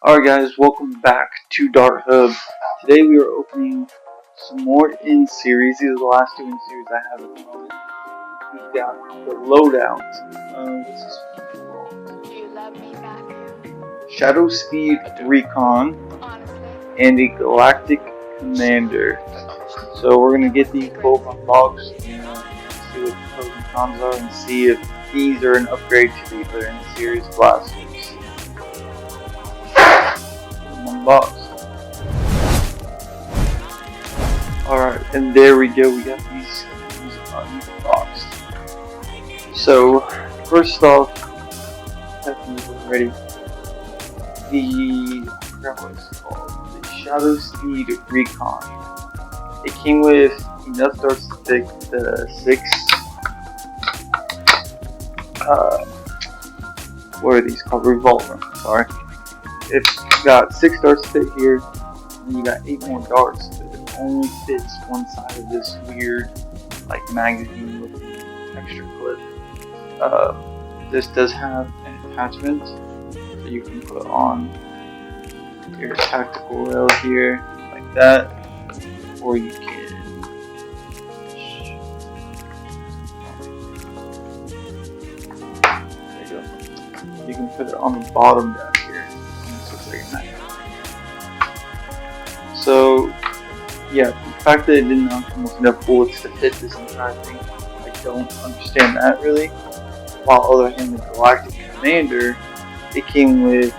Alright guys, welcome back to Dart Hub. Today we are opening some more in series. These are the last two in series I have at the moment. We've got the Loadout. What's this one called? Shadow Speed Recon and the Galactic Commander. So we're going to get these both unboxed and see what the pros and cons are and see if these are an upgrade to the other in series blasters. Unboxed. Alright, and there we go, we got these unboxed. So, first off, I these already. I forgot what it's called. The Shadow Speed Recon. It came with enough darts to pick the 6 what are these called? Revolver, sorry. It's got 6 darts to fit here, and you got 8 more darts, but it only fits one side of this weird, like, magazine with extra clip. This does have an attachment that you can put on your tactical rail here, like that, or you can. There you go. You can put it on the bottom down here. So, yeah, the fact that it didn't have almost enough bullets to fit this entire thing, I don't understand that really. While on the other hand, the Galactic Commander, it came with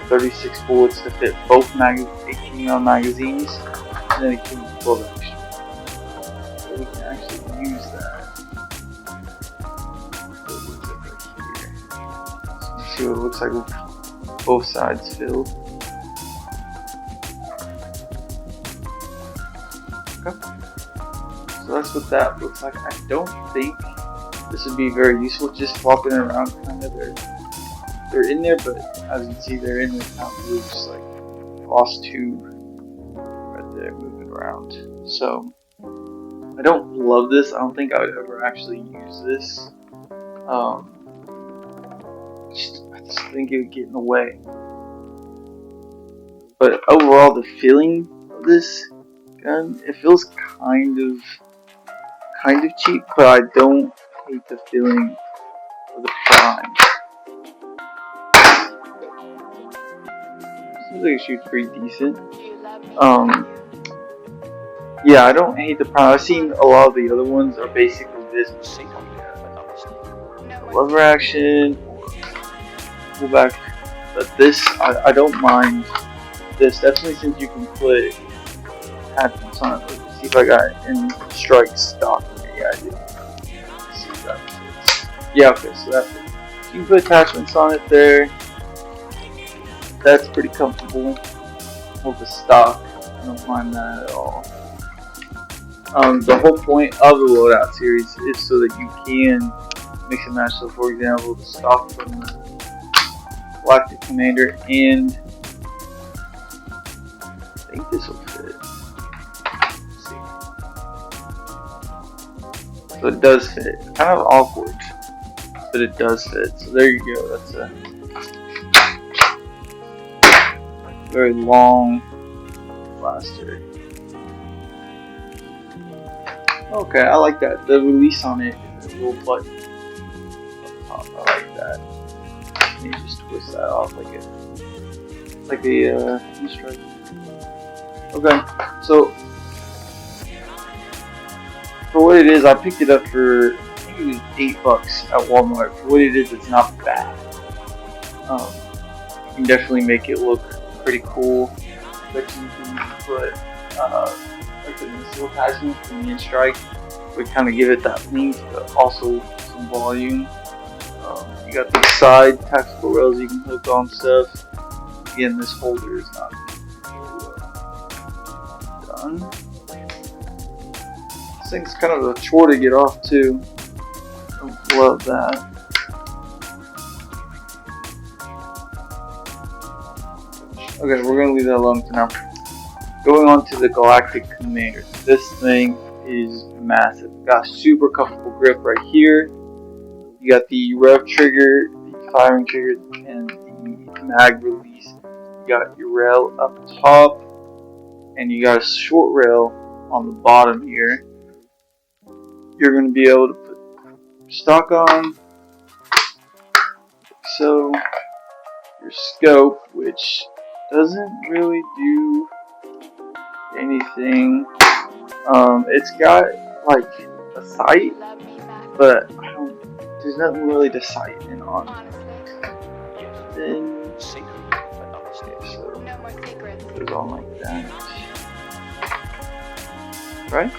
36 bullets to fit both 18 round magazines, and then it came with 12 extra. So we can actually use that. So let's see what it looks like with both sides filled. So that's what that looks like. I don't think this would be very useful, just flopping around kind of. They're in there, but as you can see, they're in there kind of loose, like lost tube right there moving around. So I don't love this. I don't think I would ever actually use this. I just think it would get in the way. But overall, the feeling of this gun, it feels kind of cheap, but I don't hate the feeling of the prime. Seems like it shoots pretty decent. Yeah, I don't hate the prime. I've seen a lot of the other ones are basically this, lever action or pullback. But this, I don't mind this. Definitely, since you can put attachments on it. Let's see if I got it in strike stock. Yeah, I do. Let's see if that fits. Yeah, okay, so that's it. You can put attachments on it there. That's pretty comfortable with the stock. I don't mind that at all. The whole point of the Loadout series is so that you can mix and match. So, for example, the stock from the Galactic Commander, and I think this will fit. So it does fit. It's kind of awkward, but it does fit. So there you go. That's a very long blaster. Okay, I like that. The release on it is a little button up top. I like that. You just twist that off like a strike. Okay, so for what it is, I picked it up for, I think it was $8 at Walmart. For what it is, it's not bad. You can definitely make it look pretty cool. But you can put like a missile attachment for me and strike, would kind of give it that length, but also some volume. You got the side tactical rails you can hook on stuff. Again, this holder is not very well done. This thing's kind of a chore to get off too. Don't love that. Okay, we're gonna leave that alone for now. Going on to the Galactic Commander. This thing is massive. Got a super comfortable grip right here. You got the rev trigger, the firing trigger, and the mag release got your rail up top, and you got a short rail on the bottom here. You're going to be able to put stock on. So your scope, which doesn't really do anything. It's got like a sight, but there's nothing really to sight in on. Then okay, so it goes on like that, right?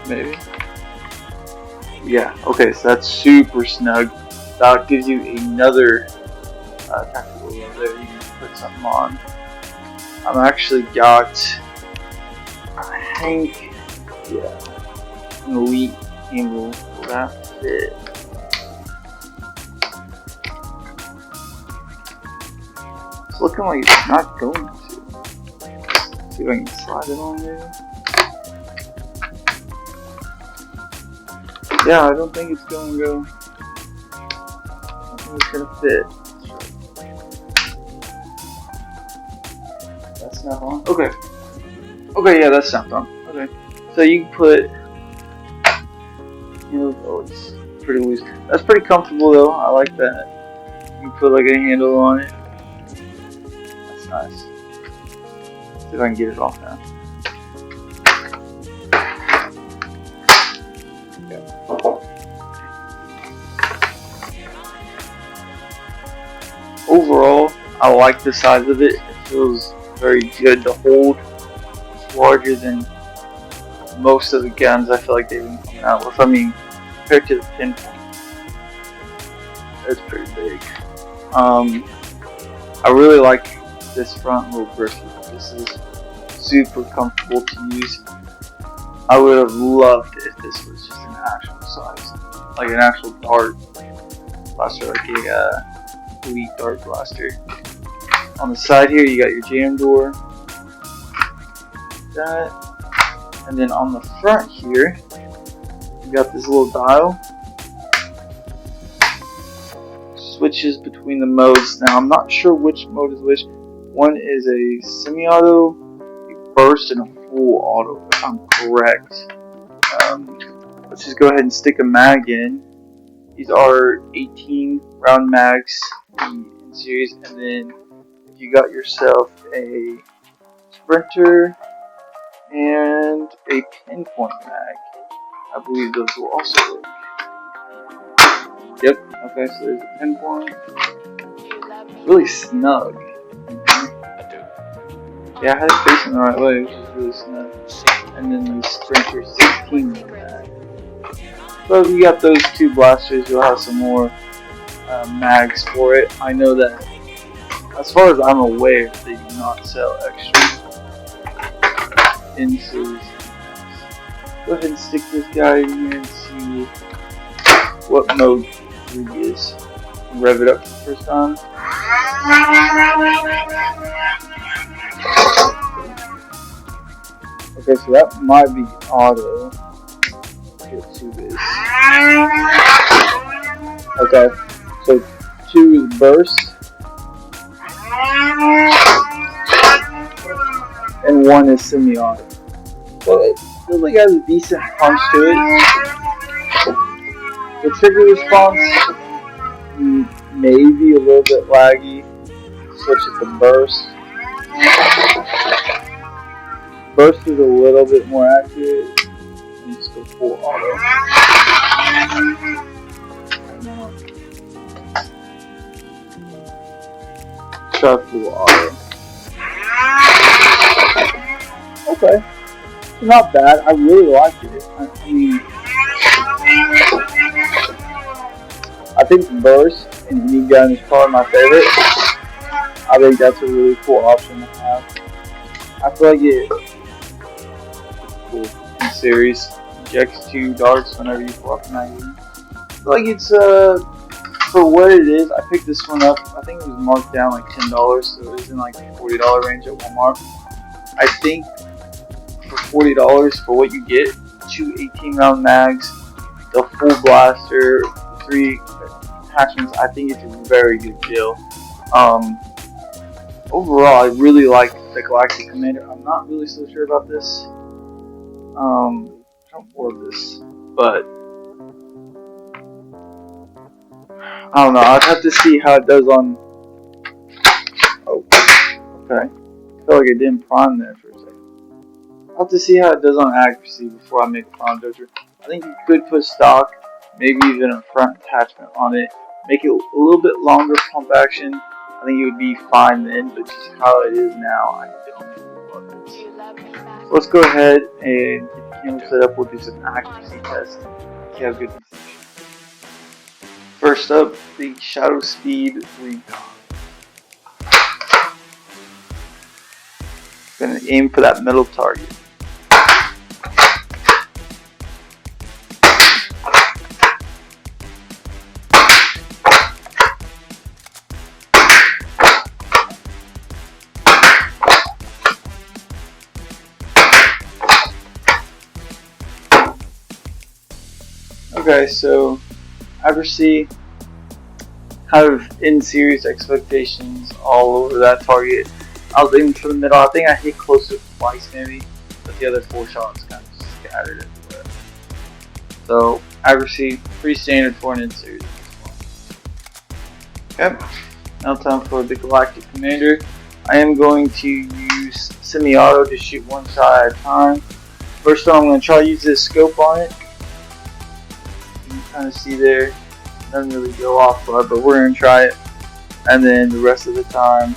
Maybe. Yeah. Okay, so that's super snug. That gives you another tactical wheel there. You can put something on. I've actually got, I think, yeah, an elite angle. Will that fit? It's looking like it's not going to. Let's see if I can slide it on there. Yeah, I don't think it's going to go. I don't think it's going to fit. That's not on. Okay. Okay, yeah, that's snapped on. Okay. So you can put, oh, it's pretty loose. That's pretty comfortable though. I like that. You can put like a handle on it. That's nice. See if I can get it off now. Overall, I like the size of it. It feels very good to hold. It's larger than most of the guns I feel like they've been coming out with. I mean, compared to the pinpoint, it's pretty big. I really like this front little brisket. This is super comfortable to use. I would have loved if this was just an actual size, like an actual dart blaster, like a elite dart blaster. On the side here, you got your jam door, that, and then on the front here, you got this little dial. Switches between the modes. Now, I'm not sure which mode is which. One is a semi-auto, a burst, and a full auto, if I'm correct. Let's just go ahead and stick a mag in. These are 18 round mags in series, and then if you got yourself a sprinter and a pinpoint mag, I believe those will also work. Yep, okay, so there's a pinpoint. Really snug. Yeah, I had it facing the right way, which is really snug. And then the sprinter 16 mag. So if you got those two blasters, you'll have some more mags for it. I know that, as far as I'm aware, they do not sell extra in series. Go ahead and stick this guy in here and see what mode 3 is. Rev it up for the first time. Okay, so that might be auto. Let's get 2 is. Okay, so 2 is burst, and 1 is semi-auto. So it feels like it has a decent punch to it. The trigger response may be a little bit laggy. Switch it to burst. Burst is a little bit more accurate. And just go full auto. Try full auto. Okay. Not bad. I really like it. I mean, I think burst in any gun is probably my favorite. I think that's a really cool option to have. I feel like it cool in series. Ejects 2 darts whenever you pull up a magazine. I feel like it's for what it is. I picked this one up. I think it was marked down like $10, so it was in like the $40 range at Walmart. I think for $40 for what you get, 2 18-round mags, the full blaster, 3 attachments, I think it's a very good deal. overall, I really like the Galactic Commander. I'm not really so sure about this. I don't love this, but I don't know. I'd have to see how it does on. Oh, okay. I feel like it didn't prime there for a second. I'll have to see how it does on accuracy before I make a final judgment. I think you could put stock, maybe even a front attachment on it, make it a little bit longer pump action. I think it would be fine then, but just how it is now, I don't love it. So let's go ahead and get the camera set up. We'll do some accuracy tests. See how good these things are. First up, the Shadow Speed Recon. Gonna aim for that middle target. Okay, so accuracy, kind of in series expectations all over that target. I was aiming for the middle. I think I hit close to twice maybe, but the other 4 shots kind of scattered everywhere. So accuracy, pretty standard for an in series. Okay, now time for the Galactic Commander. I am going to use semi-auto to shoot one shot at a time. First one, I'm going to try to use this scope on it. You can kind of see there, doesn't really go off but we're going to try it. And then the rest of the time,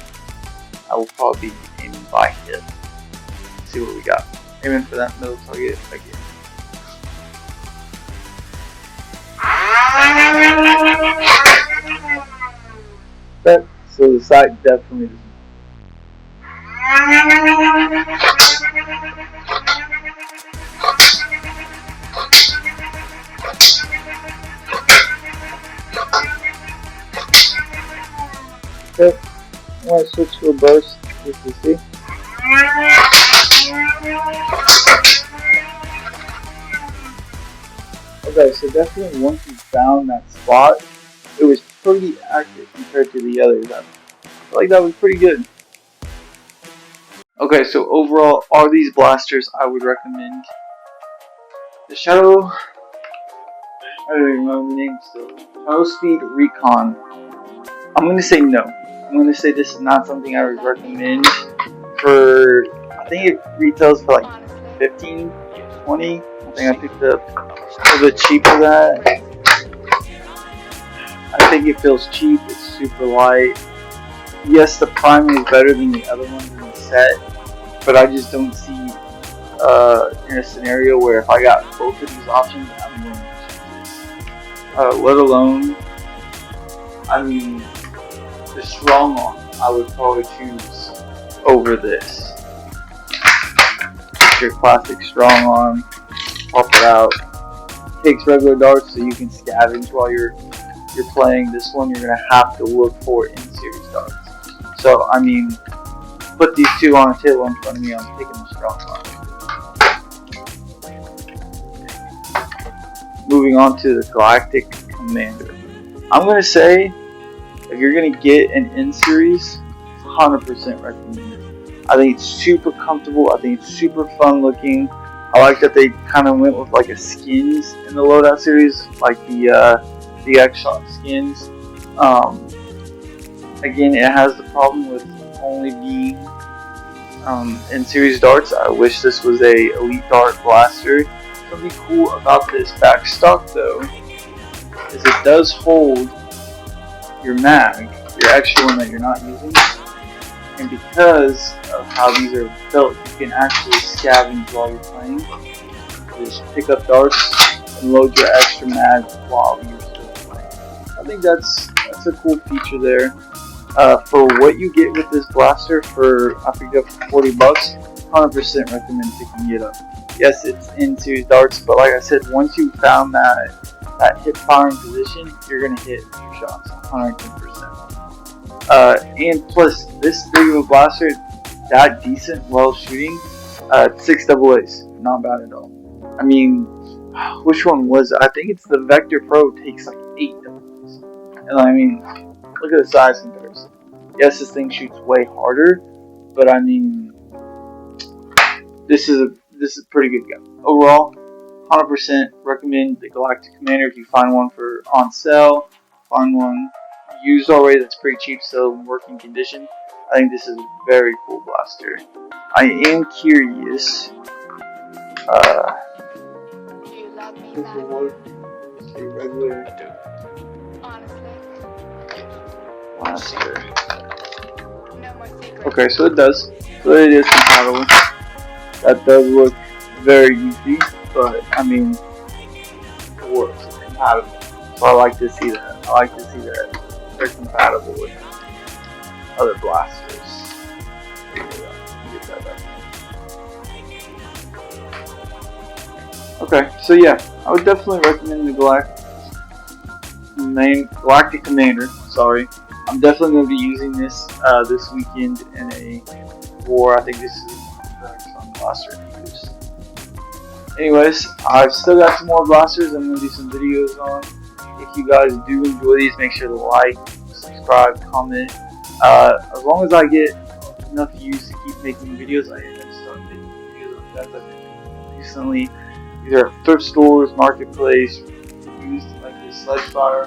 I will probably be aiming by hip. See what we got. Aiming for that middle target again. Okay, so the sight definitely doesn't. Okay, I want to switch to a burst just to see. Okay, so definitely once you found that spot, it was pretty accurate compared to the others. I feel like that was pretty good. Okay, so overall, are these blasters I would recommend? The Shadow, I don't even remember the name still. Shadow Speed Recon. I'm going to say no. I'm going to say this is not something I would recommend for, I think it retails for like 15, 20. I think I picked up a little bit cheap for that. I think it feels cheap, it's super light. Yes, the priming is better than the other ones in the set, but I just don't see in a scenario where if I got both of these options, I'm going to choose this. Let alone, I mean, the strong arm, I would probably choose over this. Your classic strong arm, pop it out. Takes regular darts, so you can scavenge while you're playing. This one, you're gonna have to look for in-series darts. So I mean, put these two on a table in front of me. I'm taking the strong arm. Moving on to the Galactic Commander. I'm gonna say, if you're gonna get an in-series, 100% recommend it. I think it's super comfortable. I think it's super fun looking. I like that they kind of went with like a skins in the Loadout series, like the X-Shot skins. Again, it has the problem with only being in-series darts. I wish this was a Elite Dart blaster. Something cool about this backstock though is it does hold your mag, your extra one that you're not using, and because of how these are built, you can actually scavenge while you're playing. Just pick up darts and load your extra mag while you're still playing. I think that's a cool feature there. For what you get with this blaster, for I picked up for $40, 100% recommend picking it up. Yes, it's in-series darts, but like I said, once you found that hip firing position, you're gonna hit your shots 110%. And plus, this big of a blaster, that decent while shooting, 6 AA's, not bad at all. I mean, which one was it? I think it's the Vector Pro takes like 8 AA's. And I mean, look at the size comparison. Yes, this thing shoots way harder, but I mean, this is a pretty good gun overall. 100% recommend the Galactic Commander if you find one for on sale. Find one used already that's pretty cheap, so in working condition. I think this is a very cool blaster. I am curious. Regular blaster. Okay, so it does. So it is compatible. That does look very easy, but I mean, it works. It's compatible. So I like to see that. I like to see that they're compatible with other blasters. Okay, so yeah, I would definitely recommend the Galactic Commander. Sorry, I'm definitely going to be using this this weekend in a war. I think this is a very fun blaster to use. Anyways, I've still got some more blasters I'm going to do some videos on. If you guys do enjoy these, make sure to like, subscribe, comment. As long as I get enough views to keep making videos, I am going to start making videos on guns I've been recently, either at thrift stores, marketplace, used like this sledge fire.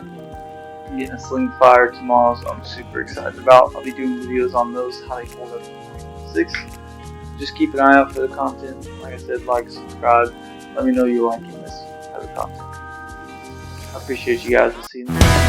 I'm getting a sling fire tomorrow, so I'm super excited about. I'll be doing videos on those, how they hold up 6. Just keep an eye out for the content. Like I said, like, subscribe. Let me know you're liking this type of content. I appreciate you guys. We'll see you next time.